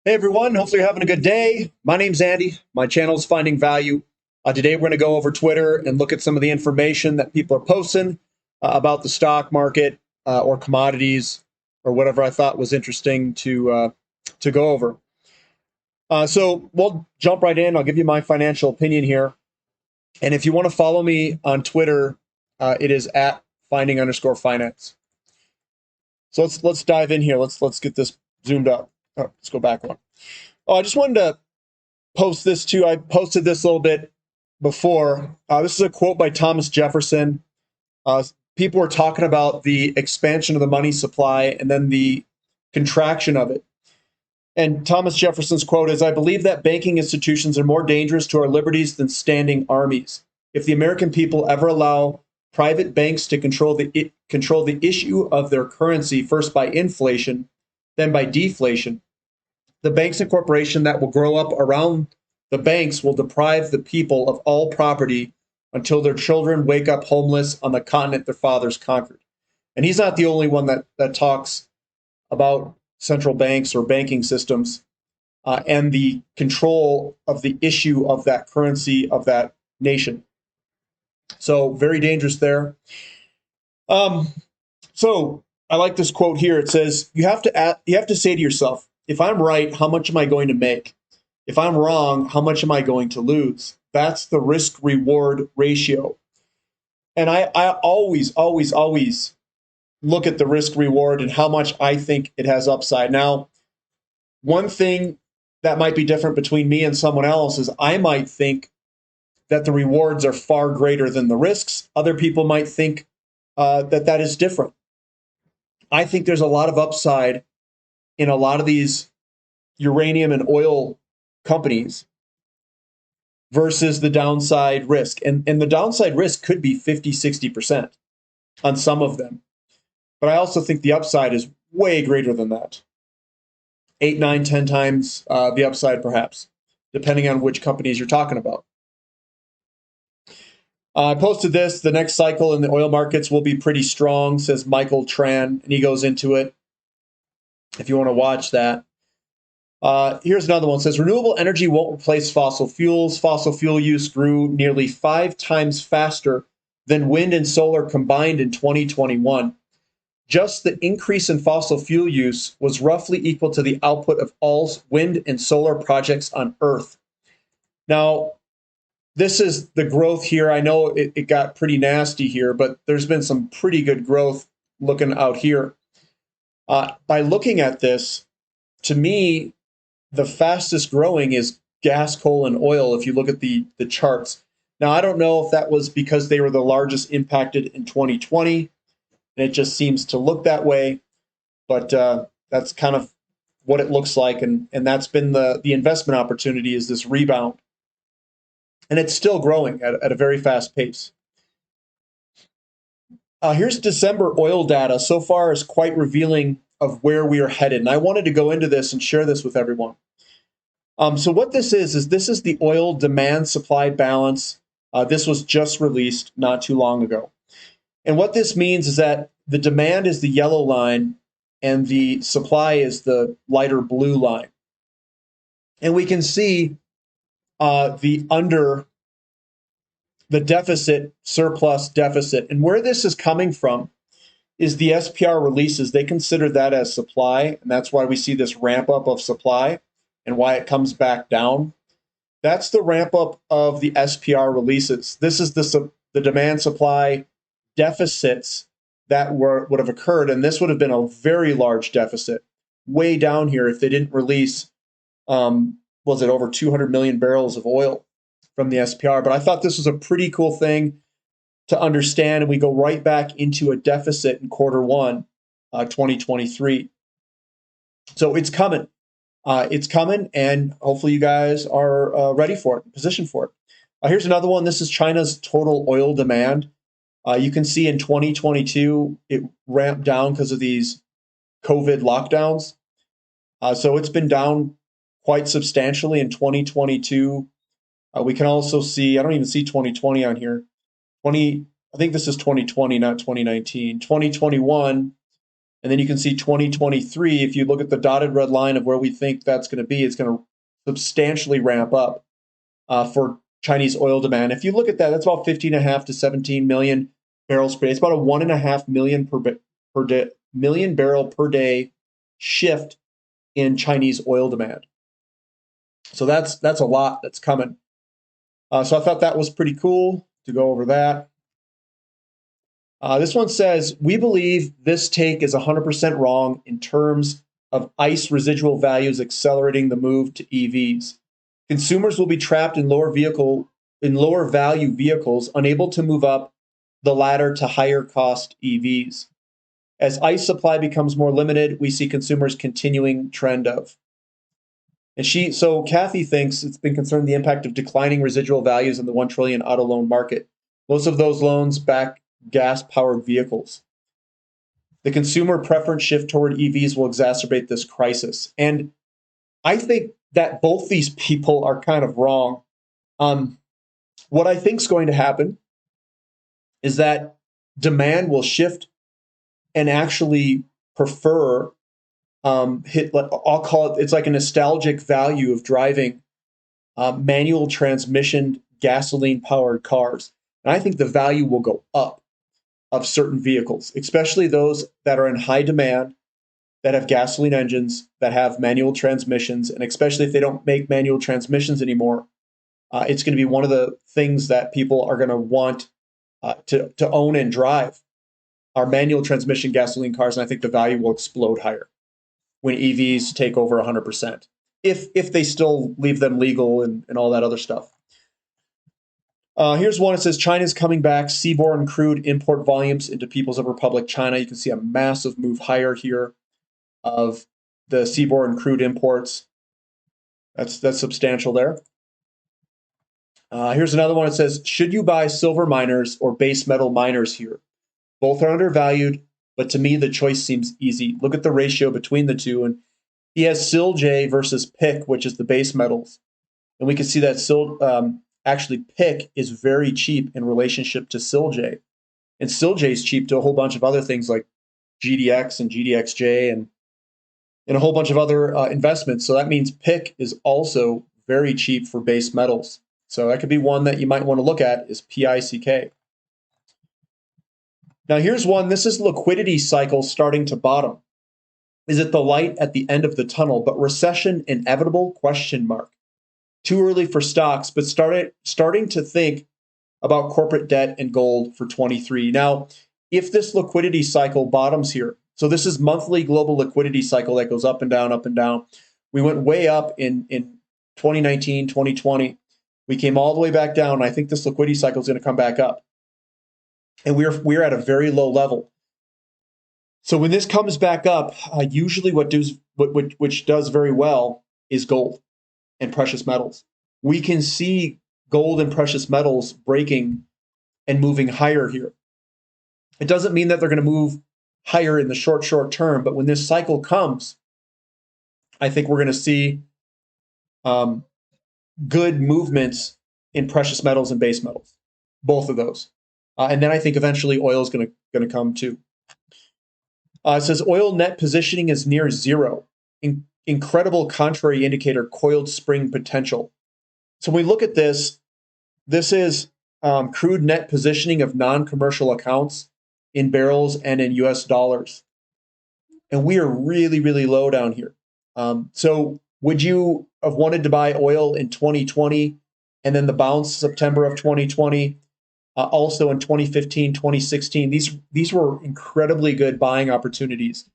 Hey everyone, hopefully you're having a good day. My name's Andy. My channel is Finding Value. Today we're going to go over Twitter and look at some of the information that people are posting about the stock market or commodities or whatever I thought was interesting to go over. So we'll jump right in. I'll give you my financial opinion here. And if you want to follow me on Twitter, it is at finding_finance. So let's dive in here. Let's get this zoomed up. Oh, let's go back one. Oh, I just wanted to post this too. I posted this a little bit before. This is a quote by Thomas Jefferson. People were talking about the expansion of the money supply and then the contraction of it. And Thomas Jefferson's quote is, "I believe that banking institutions are more dangerous to our liberties than standing armies. If the American people ever allow private banks to control the issue of their currency, first by inflation, then by deflation, the banks and corporations that will grow up around the banks will deprive the people of all property until their children wake up homeless on the continent their fathers conquered." And he's not the only one that talks about central banks or banking systems and the control of the issue of that currency of that nation. So very dangerous there. So I like this quote here. It says, you have to say to yourself, if I'm right, how much am I going to make? If I'm wrong, how much am I going to lose? That's the risk reward ratio. And I always look at the risk reward and how much I think it has upside. Now, one thing that might be different between me and someone else is I might think that the rewards are far greater than the risks. Other people might think that is different. I think there's a lot of upside in a lot of these uranium and oil companies versus the downside risk. And the downside risk could be 50, 60% on some of them. But I also think the upside is way greater than that. 8, 9, 10 times the upside, perhaps, depending on which companies you're talking about. I posted this. The next cycle in the oil markets will be pretty strong, says Michael Tran, and he goes into it if you want to watch that. Here's another one. It says, renewable energy won't replace fossil fuels. Fossil fuel use grew nearly 5 times faster than wind and solar combined in 2021. Just the increase in fossil fuel use was roughly equal to the output of all wind and solar projects on Earth. Now, this is the growth here. I know it got pretty nasty here, but there's been some pretty good growth looking out here. By looking at this, to me, the fastest growing is gas, coal, and oil if you look at the charts. Now, I don't know if that was because they were the largest impacted in 2020, and it just seems to look that way, but that's kind of what it looks like, and that's been the investment opportunity is this rebound. And it's still growing at a very fast pace. Here's December oil data. So far is quite revealing of where we are headed. And I wanted to go into this and share this with everyone. So what this is this is the oil demand supply balance. This was just released not too long ago. And what this means is that the demand is the yellow line and the supply is the lighter blue line. And we can see the deficit, surplus deficit. And where this is coming from is the SPR releases. They consider that as supply, and that's why we see this ramp up of supply and why it comes back down. That's the ramp up of the SPR releases. This is the demand supply deficits that would have occurred, and this would have been a very large deficit way down here if they didn't release was it over 200 million barrels of oil from the SPR. But I thought this was a pretty cool thing to understand, and we go right back into a deficit in Q1 2023. So it's coming. It's coming, and hopefully you guys are ready for it, positioned for it. Here's another one. This is China's total oil demand. You can see in 2022, it ramped down because of these COVID lockdowns. So it's been down quite substantially in 2022. We can also see, I don't even see 2020 on here. I think this is 2020, not 2019. 2021, And then you can see 2023, if you look at the dotted red line of where we think that's going to be, it's going to substantially ramp up for Chinese oil demand. If you look at that, that's about 15.5 to 17 million barrels per day. It's about a 1.5 million per day, million barrel per day shift in Chinese oil demand. So that's a lot that's coming. So I thought that was pretty cool to go over that. This one says, we believe this take is 100% wrong in terms of ICE residual values accelerating the move to EVs. Consumers will be trapped in lower value vehicles, unable to move up the ladder to higher cost EVs. As ICE supply becomes more limited, we see consumers continuing trend of. So Kathy thinks it's been concerned the impact of declining residual values in the 1 trillion auto loan market. Most of those loans back gas-powered vehicles. The consumer preference shift toward EVs will exacerbate this crisis. And I think that both these people are kind of wrong. What I think is going to happen is that demand will shift and actually prefer I'll call it, it's like a nostalgic value of driving manual transmission, gasoline powered cars. And I think the value will go up of certain vehicles, especially those that are in high demand, that have gasoline engines, that have manual transmissions. And especially if they don't make manual transmissions anymore, it's going to be one of the things that people are going to want to own and drive are manual transmission gasoline cars. And I think the value will explode higher when EVs take over 100%, if they still leave them legal and all that other stuff. Here's one. It says, China's coming back. Seaborne crude import volumes into People's Republic China. You can see a massive move higher here of the seaborne crude imports. That's substantial there. Here's another one. It says, should you buy silver miners or base metal miners here? Both are undervalued, but to me, the choice seems easy. Look at the ratio between the two. And he has SILJ versus PIC, which is the base metals. And we can see that actually PIC is very cheap in relationship to SILJ. And SILJ is cheap to a whole bunch of other things like GDX and GDXJ and a whole bunch of other investments. So that means PIC is also very cheap for base metals. So that could be one that you might want to look at is PICK. Now here's one. This is liquidity cycle starting to bottom. Is it the light at the end of the tunnel? But recession inevitable? ? Too early for stocks, but starting to think about corporate debt and gold for 23. Now, if this liquidity cycle bottoms here, so this is monthly global liquidity cycle that goes up and down, up and down. We went way up in 2019, 2020. We came all the way back down. I think this liquidity cycle is going to come back up. And we're at a very low level. So when this comes back up, usually which does very well is gold and precious metals. We can see gold and precious metals breaking and moving higher here. It doesn't mean that they're going to move higher in the short term, but when this cycle comes, I think we're going to see good movements in precious metals and base metals, both of those. And then I think eventually oil is going to come too. It says oil net positioning is near zero. Incredible contrary indicator, coiled spring potential. So when we look at this, this is crude net positioning of non-commercial accounts in barrels and in US dollars. And we are really, really low down here. So would you have wanted to buy oil in 2020 and then the bounce September of 2020? Also in 2015, 2016, these were incredibly good buying opportunities.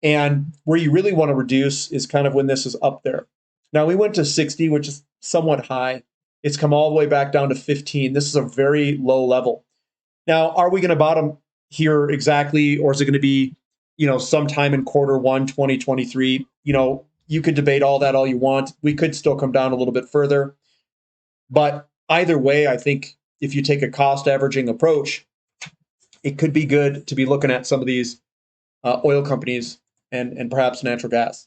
And where you really want to reduce is kind of when this is up there. Now we went to 60, which is somewhat high. It's come all the way back down to 15. This is a very low level. Now, are we going to bottom here exactly, or is it going to be, sometime in Q1 2023? You could debate all that all you want. We could still come down a little bit further. But either way, I think if you take a cost averaging approach, it could be good to be looking at some of these oil companies and perhaps natural gas.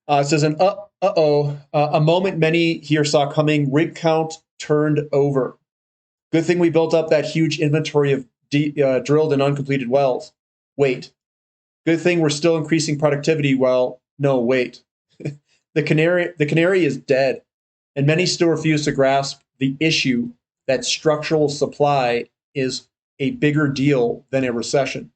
It says, a moment many here saw coming, rig count turned over. Good thing we built up that huge inventory of drilled and uncompleted wells. wait. Good thing we're still increasing productivity. Well, no, wait. The canary is dead, and many still refuse to grasp the issue that structural supply is a bigger deal than a recession.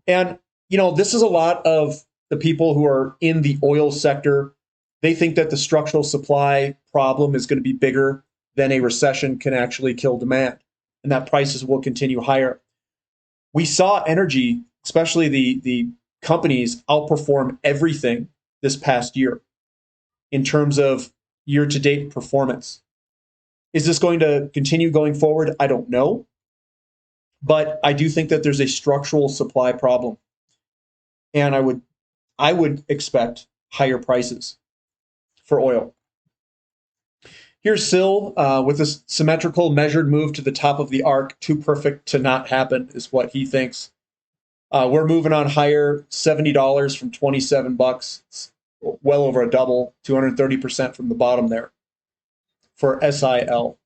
And this is a lot of the people who are in the oil sector. They think that the structural supply problem is going to be bigger than a recession can actually kill demand, and that prices will continue higher. We saw energy, especially the companies, outperform everything this past year in terms of year-to-date performance. Is this going to continue going forward? I don't know. But I do think that there's a structural supply problem. And I would expect higher prices for oil. Here's Sill with this symmetrical measured move to the top of the arc. Too perfect to not happen is what he thinks. We're moving on higher, $70 from $27. It's well over a double, 230% from the bottom there for SIL.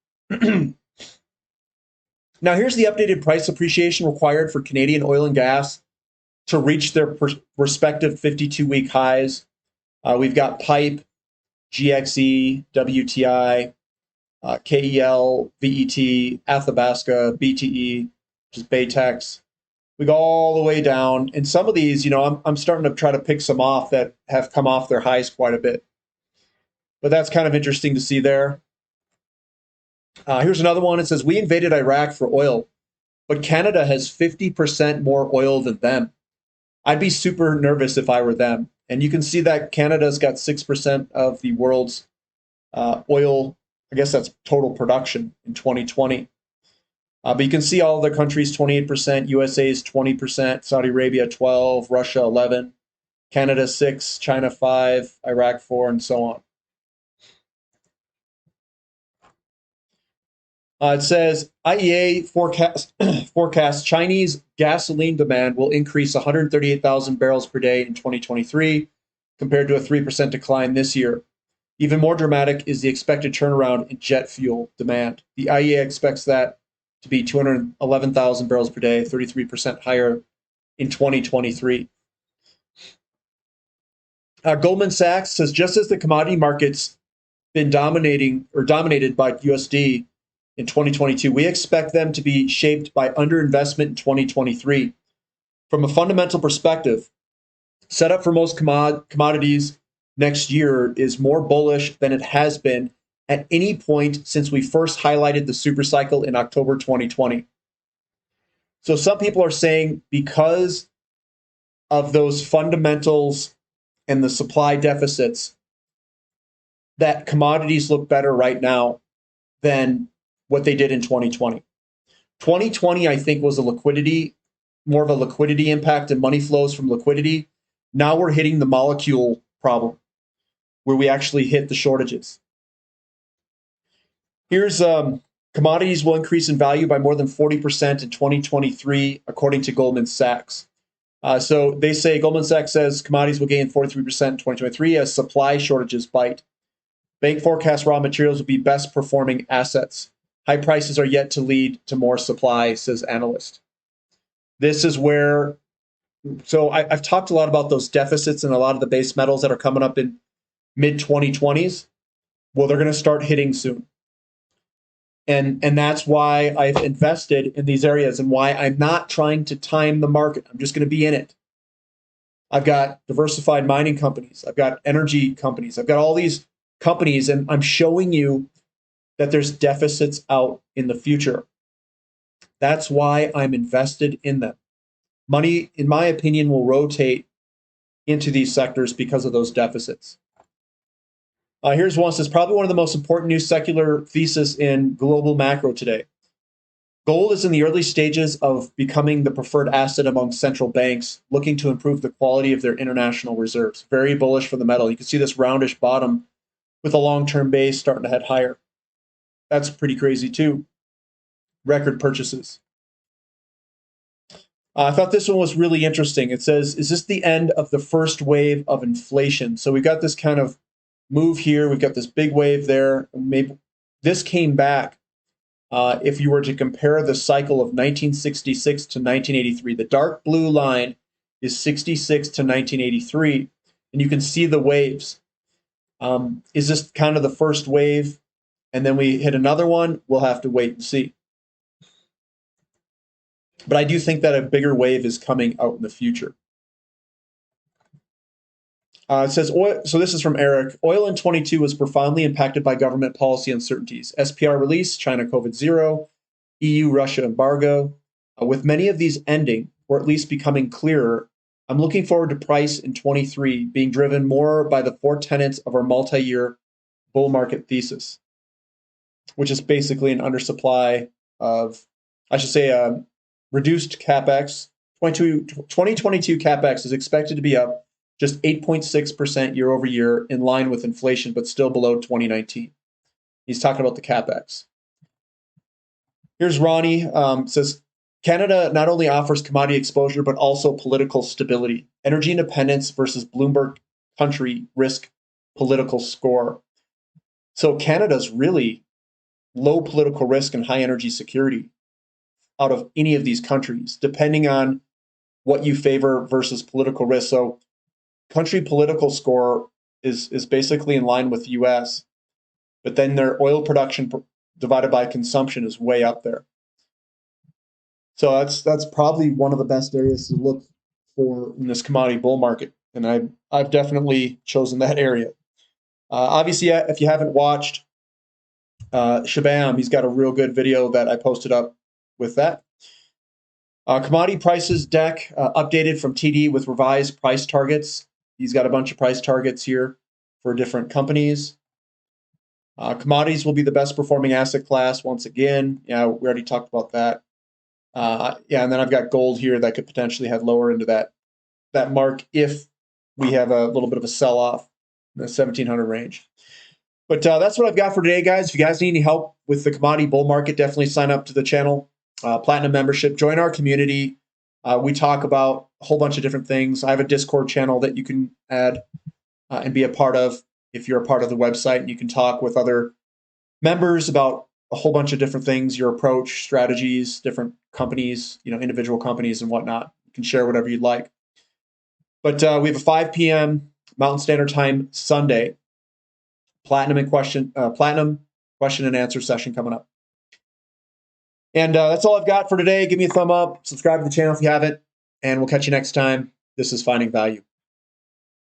Now, here's the updated price appreciation required for Canadian oil and gas to reach their respective 52-week highs. We've got pipe, GXE, WTI, KEL, VET, Athabasca, BTE, which is Baytex. We go all the way down. And some of these, I'm starting to try to pick some off that have come off their highs quite a bit. But that's kind of interesting to see there. Here's another one. It says, we invaded Iraq for oil, but Canada has 50% more oil than them. I'd be super nervous if I were them. And you can see that Canada's got 6% of the world's oil. I guess that's total production in 2020. But you can see all other countries, 28%, USA is 20%, Saudi Arabia 12%, Russia 11%, Canada 6%, China 5%, Iraq 4%, and so on. It says IEA forecasts Chinese gasoline demand will increase 138,000 barrels per day in 2023, compared to a 3% decline this year. Even more dramatic is the expected turnaround in jet fuel demand. The IEA expects that to be 211,000 barrels per day, 33% higher in 2023. Goldman Sachs says just as the commodity markets been dominated by USD in 2022, we expect them to be shaped by underinvestment in 2023. From a fundamental perspective, setup for most commodities next year is more bullish than it has been at any point since we first highlighted the supercycle in October 2020. So some people are saying because of those fundamentals and the supply deficits, that commodities look better right now than what they did in 2020. 2020, I think, was more of a liquidity impact and money flows from liquidity. Now we're hitting the molecule problem where we actually hit the shortages. Here's commodities will increase in value by more than 40% in 2023, according to Goldman Sachs. So they say, Goldman Sachs says commodities will gain 43% in 2023 as supply shortages bite. Bank forecasts raw materials will be best performing assets. High prices are yet to lead to more supply, says analyst. This is where, so I've talked a lot about those deficits in a lot of the base metals that are coming up in mid-2020s. Well, they're going to start hitting soon. And that's why I've invested in these areas and why I'm not trying to time the market. I'm just going to be in it. I've got diversified mining companies. I've got energy companies. I've got all these companies, and I'm showing you that there's deficits out in the future. That's why I'm invested in them. Money, in my opinion, will rotate into these sectors because of those deficits. Here's one that says, probably one of the most important new secular thesis in global macro today. Gold is in the early stages of becoming the preferred asset among central banks looking to improve the quality of their international reserves. Very bullish for the metal. You can see this roundish bottom with a long-term base starting to head higher. That's pretty crazy too. Record purchases. I thought this one was really interesting. It says, is this the end of the first wave of inflation? So we've got this kind of move here. We've got this big wave there. Maybe this came back If you were to compare the cycle of 1966 to 1983, the dark blue line is 66 to 1983, and you can see the waves. Is this kind of the first wave, and then we hit another one? We'll have to wait and see. But I do think that a bigger wave is coming out in the future. It says, oil, so this is from Eric. Oil in 22 was profoundly impacted by government policy uncertainties. SPR release, China COVID zero, EU Russia embargo. With many of these ending, or at least becoming clearer, I'm looking forward to price in 23 being driven more by the four tenets of our multi-year bull market thesis, which is basically an undersupply of, I should say, reduced CapEx. 2022 CapEx is expected to be up just 8.6% year over year, in line with inflation, but still below 2019. He's talking about the CapEx. Here's Ronnie. Says, Canada not only offers commodity exposure, but also political stability. Energy independence versus Bloomberg country risk political score. So Canada's really low political risk and high energy security out of any of these countries, depending on what you favor versus political risk. So country political score is basically in line with the US, but then their oil production divided by consumption is way up there. So that's probably one of the best areas to look for in this commodity bull market, and I've definitely chosen that area. Obviously, if you haven't watched Shabam, he's got a real good video that I posted up with that. Commodity prices deck updated from TD with revised price targets. He's got a bunch of price targets here for different companies. Commodities will be the best performing asset class once again. Yeah, we already talked about that. Yeah, and then I've got gold here that could potentially head lower into that mark if we have a little bit of a sell-off in the 1700 range. But that's what I've got for today, guys. If you guys need any help with the commodity bull market, definitely sign up to the channel. Platinum membership. Join our community. We talk about a whole bunch of different things. I have a Discord channel that you can add and be a part of if you're a part of the website. And you can talk with other members about a whole bunch of different things, your approach, strategies, different companies, individual companies and whatnot. You can share whatever you'd like. But we have a 5 p.m. Mountain Standard Time Sunday platinum question and answer session coming up. And that's all I've got for today. Give me a thumb up, subscribe to the channel if you haven't, and we'll catch you next time. This is Finding Value.